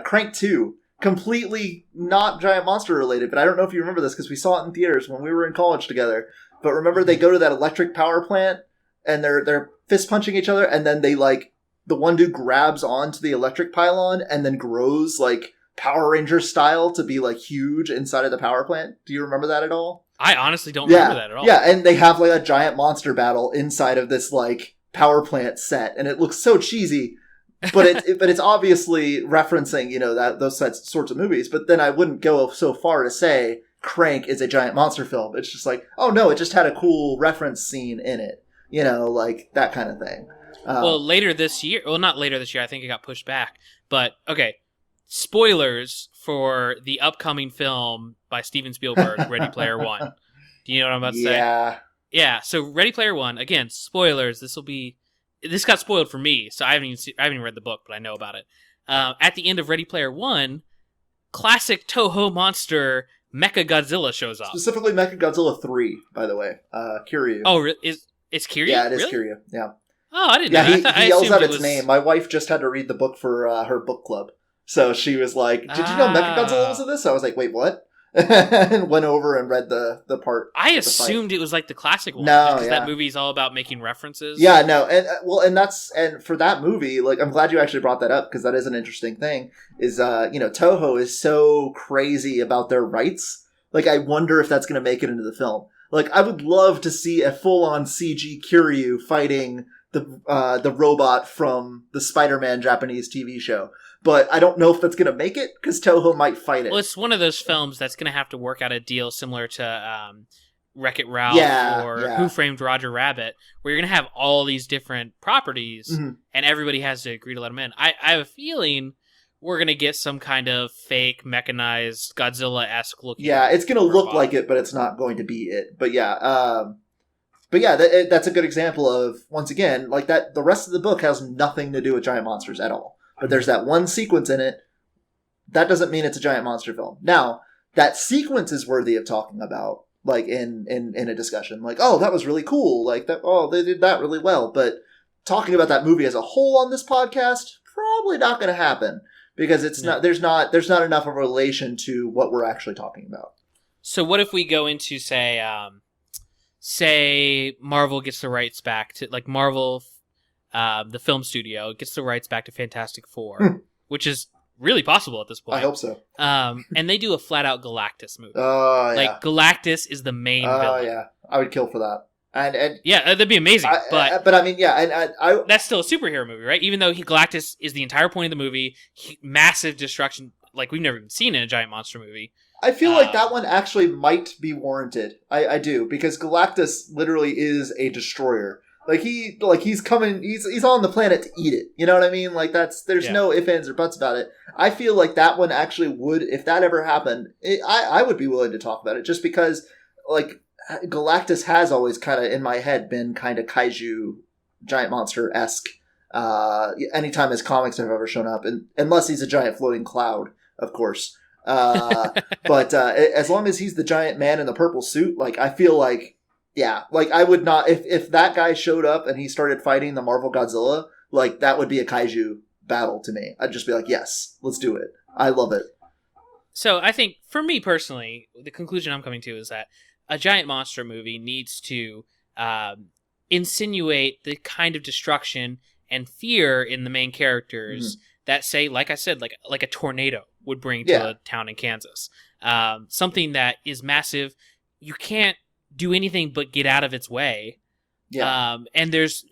Crank 2. Completely not giant monster related, but I don't know if you remember this because we saw it in theaters when we were in college together. But remember they go to that electric power plant and they're fist punching each other, and then they the one dude grabs onto the electric pylon and then grows like Power Ranger style to be like huge inside of the power plant. Do you remember that at all? I honestly don't remember that at all. Yeah, and they have like a giant monster battle inside of this like power plant set, and it looks so cheesy, but it's obviously referencing those sorts of movies. But then I wouldn't go so far to say Crank is a giant monster film. It's just like, oh no, it just had a cool reference scene in it, like that kind of thing. Well, later this year, not later this year. I think it got pushed back. But okay. Spoilers for the upcoming film by Steven Spielberg, Ready Player One. Do you know what I'm about to say? Yeah. So Ready Player One, again, spoilers. This got spoiled for me, so I haven't even read the book, but I know about it. At the end of Ready Player One, classic Toho monster Mecha Godzilla shows up. Specifically, Mecha Godzilla 3, by the way. Kiryu. Oh, it's Kiryu? Yeah, it is really? Kiryu. Yeah. Oh, I didn't know. He yells out its name. My wife just had to read the book for her book club. So she was like, did you know Mechagodzilla was in this? I was like, wait, what? And went over and read the part. I assumed it was like the classic one. No, because that movie's all about making references. Yeah, no. And for that movie, like, I'm glad you actually brought that up because that is an interesting thing is, Toho is so crazy about their rights. Like, I wonder if that's going to make it into the film. Like, I would love to see a full-on CG Kiryu fighting the robot from the Spider-Man Japanese TV show. But I don't know if that's going to make it, because Toho might fight it. Well, it's one of those films that's going to have to work out a deal similar to Wreck-It Ralph or Who Framed Roger Rabbit, where you're going to have all these different properties, and everybody has to agree to let them in. I have a feeling we're going to get some kind of fake, mechanized, Godzilla-esque looking Yeah, it's going to look like it, but it's not going to be it. But that's a good example of, once again, like that. The rest of the book has nothing to do with giant monsters at all. But there's that one sequence in it. That doesn't mean it's a giant monster film. Now, that sequence is worthy of talking about, like in a discussion. Like, oh, that was really cool. Like that. Oh, they did that really well. But talking about that movie as a whole on this podcast, probably not going to happen because it's not. There's not enough of a relation to what we're actually talking about. So what if we go into say Marvel gets the rights back to like Marvel, the film studio gets the rights back to Fantastic Four, which is really possible at this point. I hope so. And they do a flat out Galactus movie. Oh yeah. Like Galactus is the main villain. Oh yeah, I would kill for that. And yeah, that'd be amazing. But I mean, yeah, and I that's still a superhero movie, right? Even though Galactus is the entire point of the movie, massive destruction, like we've never even seen in a giant monster movie. I feel like that one actually might be warranted. I do, because Galactus literally is a destroyer. He's coming. He's on the planet to eat it. You know what I mean? Like there's no ifs, ands, or buts about it. I feel like that one actually would, if that ever happened, I would be willing to talk about it, just because like Galactus has always kind of in my head been kind of kaiju, giant monster-esque. Anytime his comics have ever shown up, and unless he's a giant floating cloud, of course. But as long as he's the giant man in the purple suit, like I feel like. Yeah, like I would not, if that guy showed up and he started fighting the Marvel Godzilla, like that would be a kaiju battle to me. I'd just be like, yes, let's do it. I love it. So I think for me personally, the conclusion I'm coming to is that a giant monster movie needs to insinuate the kind of destruction and fear in the main characters that say, like I said, like a tornado would bring to a town in Kansas. Something that is massive. You can't do anything but get out of its way. Yeah. And there's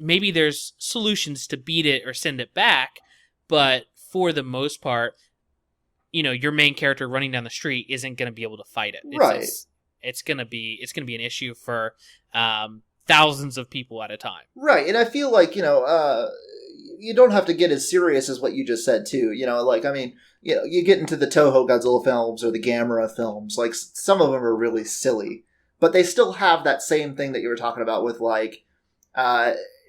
solutions to beat it or send it back, but for the most part, your main character running down the street isn't going to be able to fight it. Right. It's going to be an issue for thousands of people at a time. Right. And I feel like, you don't have to get as serious as what you just said too. You get into the Toho Godzilla films or the Gamera films, like some of them are really silly. But they still have that same thing that you were talking about with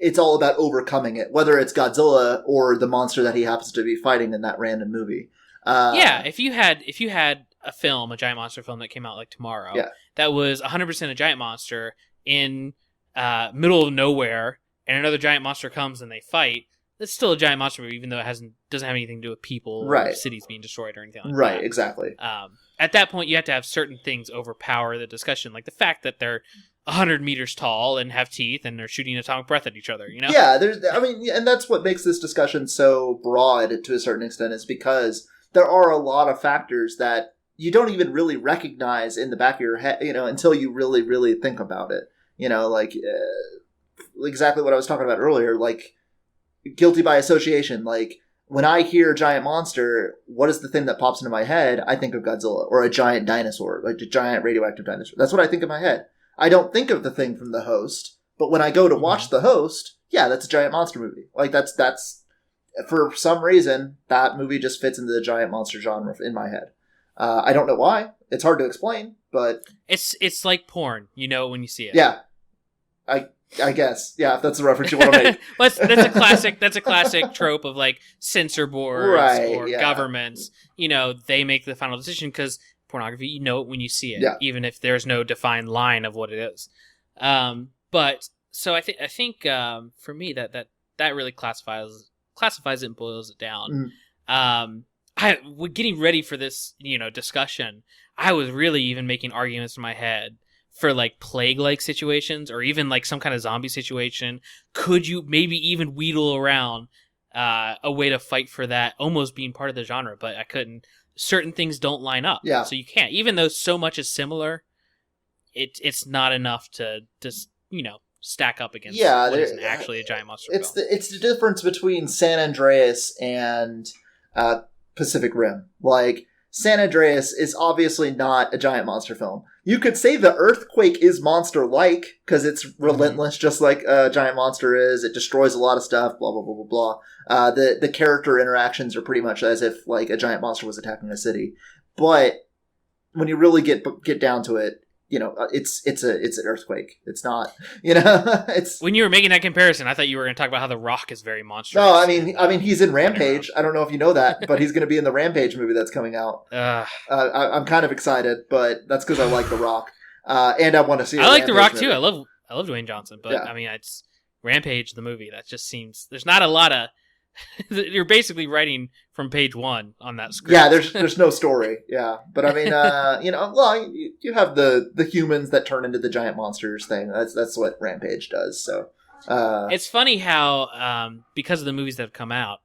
it's all about overcoming it, whether it's Godzilla or the monster that he happens to be fighting in that random movie. If you had a giant monster film that came out like tomorrow, that was 100% a giant monster in middle of nowhere, and another giant monster comes and they fight. It's still a giant monster movie, even though it doesn't have anything to do with people or cities being destroyed or anything like that. Right, exactly. At that point, you have to have certain things overpower the discussion, like the fact that they're 100 meters tall and have teeth and they're shooting atomic breath at each other. Yeah, and that's what makes this discussion so broad to a certain extent, is because there are a lot of factors that you don't even really recognize in the back of your head, until you really, really think about it. Exactly what I was talking about earlier, like guilty by association, like. When I hear giant monster, what is the thing that pops into my head? I think of Godzilla, or a giant dinosaur, like a giant radioactive dinosaur. That's what I think in my head. I don't think of the thing from The Host, but when I go to watch The Host, yeah, that's a giant monster movie. Like that's for some reason, that movie just fits into the giant monster genre in my head. I don't know why. It's hard to explain, but it's like porn. When you see it. Yeah, I guess, yeah, if that's the reference you want to make. That's a classic trope of like censor boards or governments. They make the final decision because pornography, you know it when you see it, even if there's no defined line of what it is. But so I think for me that really classifies it and boils it down. Getting ready for this discussion, I was really even making arguments in my head for like plague-like situations or even like some kind of zombie situation. Could you maybe even wheedle around a way to fight for that almost being part of the genre? But I couldn't. Certain things don't line up. Yeah. So you can't. Even though so much is similar, it's not enough to just, stack up against what isn't actually a giant monster film. It's the difference between San Andreas and Pacific Rim. Like, San Andreas is obviously not a giant monster film. You could say the earthquake is monster-like, because it's relentless, just like a giant monster is. It destroys a lot of stuff, blah, blah, blah, blah, blah. The character interactions are pretty much as if, like, a giant monster was attacking a city. But when you really get down to it, it's an earthquake. It's not, it's. When you were making that comparison, I thought you were going to talk about how The Rock is very monstrous. No, I mean, he's in Rampage. I don't know if you know that, but he's going to be in the Rampage movie that's coming out. I'm kind of excited, but that's because I like The Rock, and I want to see. I like The Rock movie. too. I love Dwayne Johnson, but Yeah. I mean, it's Rampage the movie. That just seems there's not a lot of. You're basically writing from page 1 on that script. Yeah, there's no story. Yeah, but I mean, well, you have the humans that turn into the giant monsters thing. That's what Rampage does. So it's funny how because of the movies that have come out,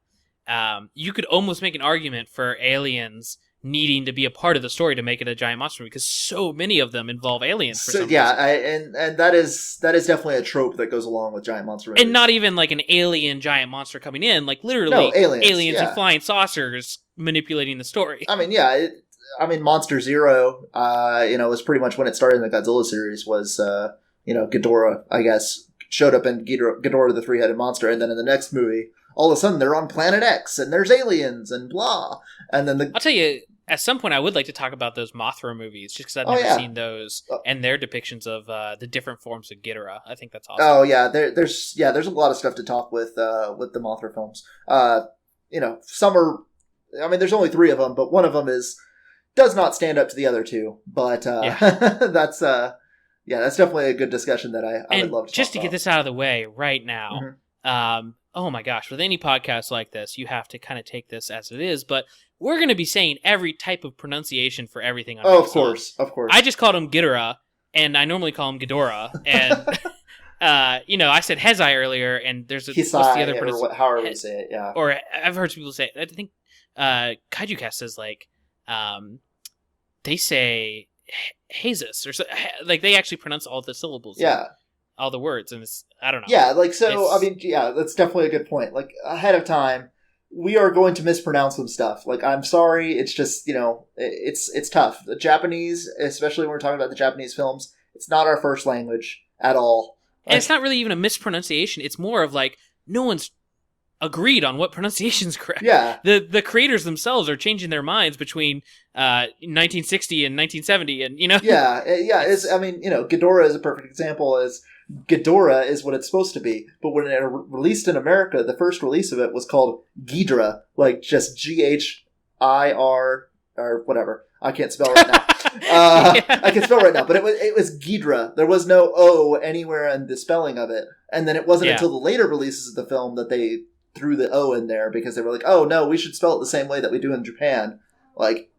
you could almost make an argument for aliens needing to be a part of the story to make it a giant monster movie, because so many of them involve aliens. For some reason. And that is definitely a trope that goes along with giant monster movies. And not even like an alien giant monster coming in, like literally No, aliens, and flying saucers manipulating the story. I mean, yeah. Monster Zero, was pretty much when it started in the Godzilla series. Was Ghidorah, I guess, showed up in Ghidorah the Three-Headed Monster, and then in the next movie, all of a sudden they're on Planet X and there's aliens and blah. And then I'll tell you, at some point I would like to talk about those Mothra movies, just because I've never seen those and their depictions of the different forms of Ghidorah. I think that's awesome. Oh yeah, there's a lot of stuff to talk with the Mothra films. Some are. I mean, there's only 3 of them, but one of them does not stand up to the other 2. But that's definitely a good discussion that I would love to. Just talk to about. get this out of the way right now. Oh my gosh, with any podcast like this, you have to kind of take this as it is, but we're going to be saying every type of pronunciation for everything on of course. I just called him Ghidorah, and I normally call him Ghidorah, and I said Hezai earlier, and there's what's the other pronunciation? However you say it, yeah. Or I've heard people say, I think Kaiju Cast says they say Jesus, or so, like they actually pronounce all the syllables. Yeah. All the words, and I don't know. Yeah, that's definitely a good point. Like, ahead of time, we are going to mispronounce some stuff. Like, I'm sorry, it's just, it's tough. The Japanese, especially when we're talking about the Japanese films, it's not our first language at all. And it's not really even a mispronunciation. It's more of like, no one's agreed on what pronunciation is correct. Yeah. The creators themselves are changing their minds between 1960 and 1970, and, Yeah, Ghidorah is a perfect example. Ghidorah is what it's supposed to be, but when it released in America, the first release of it was called Ghidra, like just Ghir or whatever. I can't spell right now. I can spell right now, but it was Ghidra. There was no O anywhere in the spelling of it, and then it wasn't until the later releases of the film that they threw the O in there, because they were like, oh no, we should spell it the same way that we do in Japan. Like,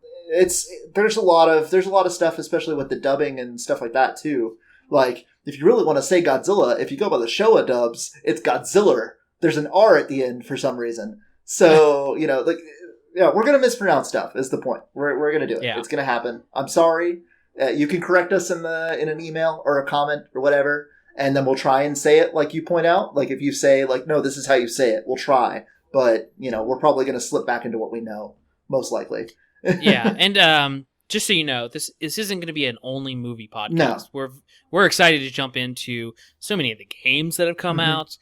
there's a lot of stuff, especially with the dubbing and stuff like that too. Like, if you really want to say Godzilla, if you go by the Showa dubs, it's Godzilla. There's an R at the end for some reason. So, we're going to mispronounce stuff is the point. We're going to do it. Yeah. It's going to happen. I'm sorry. You can correct us in an email or a comment or whatever, and then we'll try and say it like you point out. Like, if you say, like, no, this is how you say it, we'll try. But, we're probably going to slip back into what we know, most likely. Yeah, and just so you know, this isn't going to be an only movie podcast. No. We're excited to jump into so many of the games that have come out.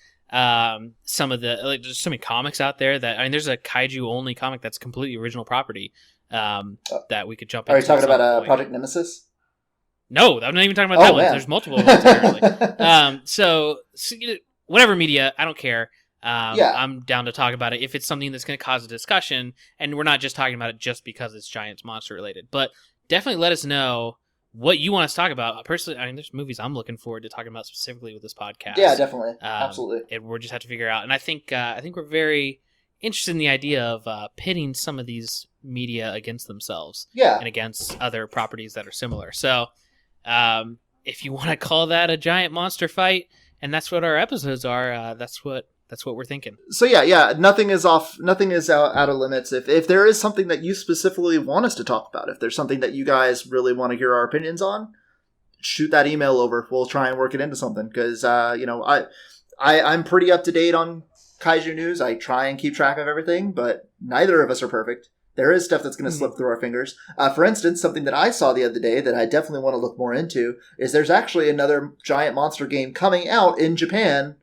Some of the there's so many comics out there that there's a kaiju only comic that's completely original property that we could jump into. Are you talking about Project Nemesis? No, I'm not even talking about that one. Man. There's multiple ones apparently. So whatever media, I don't care. I'm down to talk about it if it's something that's going to cause a discussion, and we're not just talking about it just because it's Giants monster related. But definitely let us know what you want us to talk about. Personally, there's movies I'm looking forward to talking about specifically with this podcast. Yeah, definitely, absolutely. And we'll just have to figure out. And I think we're very interested in the idea of pitting some of these media against themselves, and against other properties that are similar. So, if you want to call that a giant monster fight, and that's what our episodes are, that's what we're thinking. So yeah, nothing is off. Nothing is out of limits. If there is something that you specifically want us to talk about, if there's something that you guys really want to hear our opinions on, shoot that email over. We'll try and work it into something. Because I'm pretty up to date on kaiju news. I try and keep track of everything, but neither of us are perfect. There is stuff that's going to slip through our fingers. For instance, something that I saw the other day that I definitely want to look more into is there's actually another giant monster game coming out in Japan.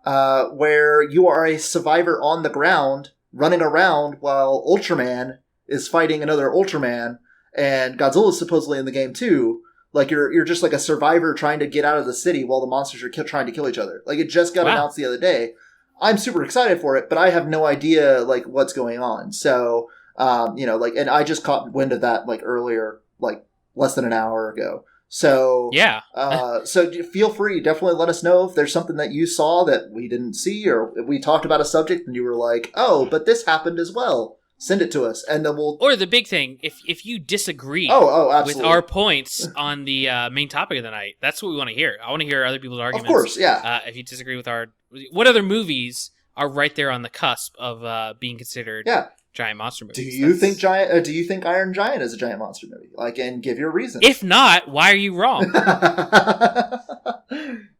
Where you are a survivor on the ground, running around while Ultraman is fighting another Ultraman, and Godzilla is supposedly in the game too. Like you're just like a survivor trying to get out of the city while the monsters are trying to kill each other. Like it just got announced the other day. I'm super excited for it, but I have no idea like what's going on. So, and I just caught wind of that like earlier, like less than an hour ago. So yeah. So feel free, definitely let us know if there's something that you saw that we didn't see, or if we talked about a subject and you were like, oh, but this happened as well. Send it to us, and then we'll. Or the big thing, if you disagree absolutely. with our points on the main topic of the night, that's what we want to hear. I want to hear other people's arguments. Of course, yeah. If you disagree with what other movies are right there on the cusp of being considered giant monster movies? Do you think Iron Giant is a giant monster movie? Like, and give your reason. If not, why are you wrong?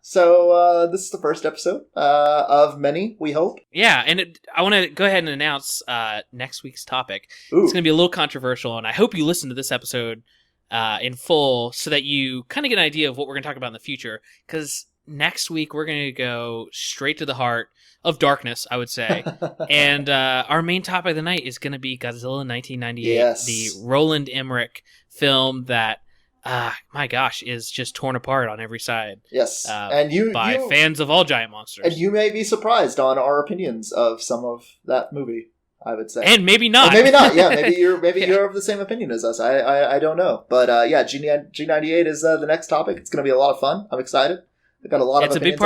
So this is the first episode of many, we hope. Yeah, and I want to go ahead and announce next week's topic. Ooh. It's going to be a little controversial, and I hope you listen to this episode in full so that you kind of get an idea of what we're going to talk about in the future. Because next week we're going to go straight to the heart of darkness, I would say. And our main topic of the night is going to be Godzilla 1998, the Roland Emmerich film that, my gosh, is just torn apart on every side. Yes, by fans of all giant monsters. And you may be surprised on our opinions of some of that movie, I would say. And maybe not. Maybe not, yeah. Maybe you're of the same opinion as us. I don't know. But G98 is the next topic. It's going to be a lot of fun. I'm excited. I've got a lot of opinions. It's a big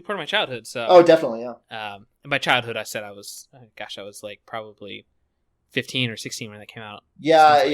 part of my childhood. So. Oh, definitely, yeah. In my childhood, I said I was like probably 15 or 16 when that came out. Yeah. I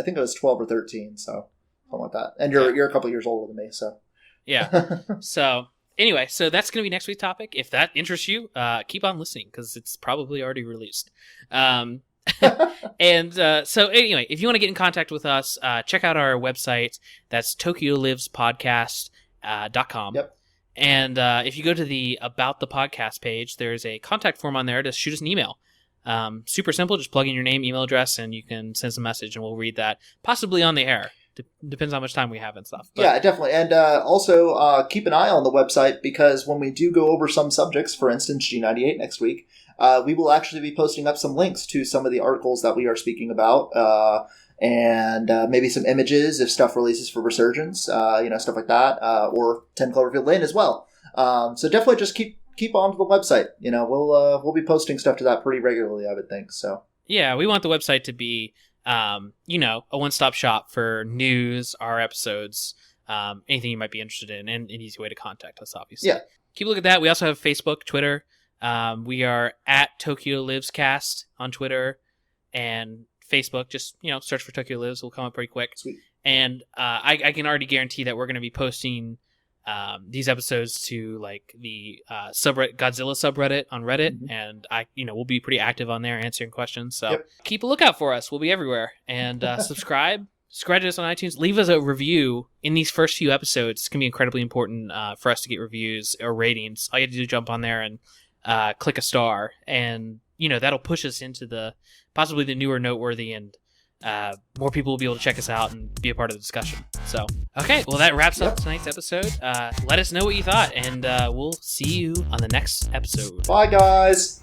think I was 12 or 13, so something like that. And you're a couple years older than me, so. Yeah. So anyway, that's going to be next week's topic. If that interests you, keep on listening because it's probably already released. And so anyway, if you want to get in contact with us, check out our website. That's TokyoLivesPodcast.com. Yep. And if you go to the About the Podcast page, there's a contact form on there to shoot us an email. Super simple. Just plug in your name, email address, and you can send us a message, and we'll read that, possibly on the air. Depends how much time we have and stuff. But, yeah, definitely. And also keep an eye on the website, because when we do go over some subjects, for instance, G98 next week, we will actually be posting up some links to some of the articles that we are speaking about, and maybe some images if stuff releases for Resurgence, stuff like that, or 10 Cloverfield Lane as well. So definitely just keep on to the website. We'll be posting stuff to that pretty regularly, I would think. So yeah, we want the website to be a one-stop shop for news, our episodes, anything you might be interested in, and an easy way to contact us, obviously. Yeah. Keep a look at that. We also have Facebook, Twitter. We are at Tokyo Lives Cast on Twitter and Facebook. Just, search for Tokyo Lives. We'll come up pretty quick. Sweet. And I can already guarantee that we're going to be posting these episodes to like the subreddit Godzilla subreddit on Reddit, and we'll be pretty active on there answering questions. So Keep a lookout for us. We'll be everywhere, and subscribe to us on iTunes. Leave us a review in these first few episodes. It's gonna be incredibly important for us to get reviews or ratings. All you have to do is jump on there and click a star, and that'll push us into possibly the newer noteworthy, and more people will be able to check us out and be a part of the discussion. So, okay, well, that wraps up tonight's episode. Let us know what you thought, and we'll see you on the next episode. Bye, guys.